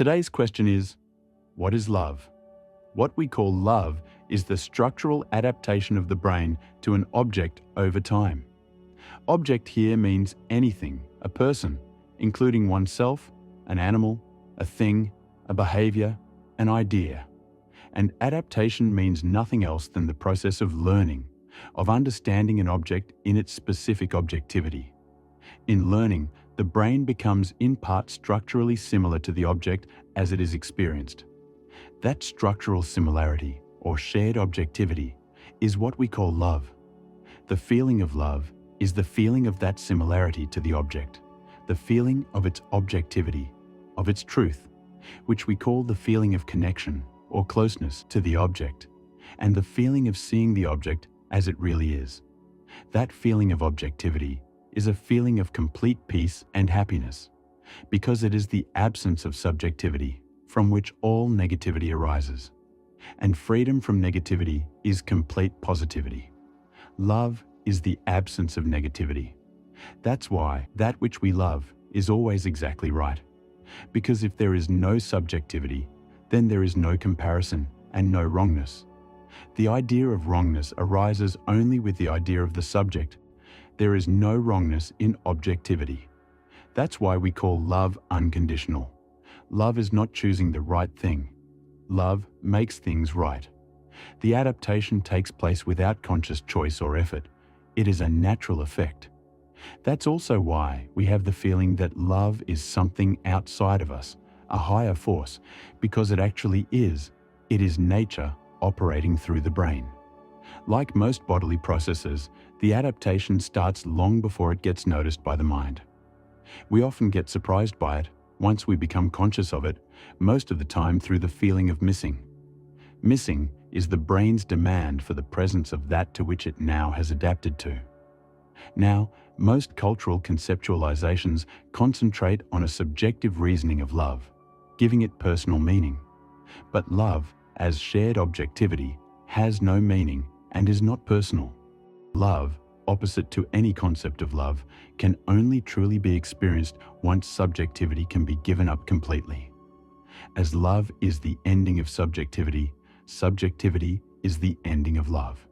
Today's question is, what is love? What we call love is the structural adaptation of the brain to an object over time. Object here means anything, a person, including oneself, an animal, a thing, a behavior, an idea. And adaptation means nothing else than the process of learning, of understanding an object in its specific objectivity. In learning, the brain becomes in part structurally similar to the object as it is experienced. That structural similarity, or shared objectivity, is what we call love. The feeling of love is the feeling of that similarity to the object, the feeling of its objectivity, of its truth, which we call the feeling of connection or closeness to the object, and the feeling of seeing the object as it really is. That feeling of objectivity is a feeling of complete peace and happiness, because it is the absence of subjectivity from which all negativity arises. And freedom from negativity is complete positivity. Love is the absence of negativity. That's why that which we love is always exactly right. Because if there is no subjectivity, then there is no comparison and no wrongness. The idea of wrongness arises only with the idea of the subject. There is no wrongness in objectivity. That's why we call love unconditional. Love is not choosing the right thing. Love makes things right. The adaptation takes place without conscious choice or effort. It is a natural effect. That's also why we have the feeling that love is something outside of us, a higher force, because it actually is. It is nature operating through the brain. Like most bodily processes, the adaptation starts long before it gets noticed by the mind. We often get surprised by it once we become conscious of it, most of the time through the feeling of missing. Missing is the brain's demand for the presence of that to which it now has adapted to. Now, most cultural conceptualizations concentrate on a subjective reasoning of love, giving it personal meaning. But love, as shared objectivity, has no meaning and is not personal. Love, opposite to any concept of love, can only truly be experienced once subjectivity can be given up completely. As love is the ending of subjectivity, subjectivity is the ending of love.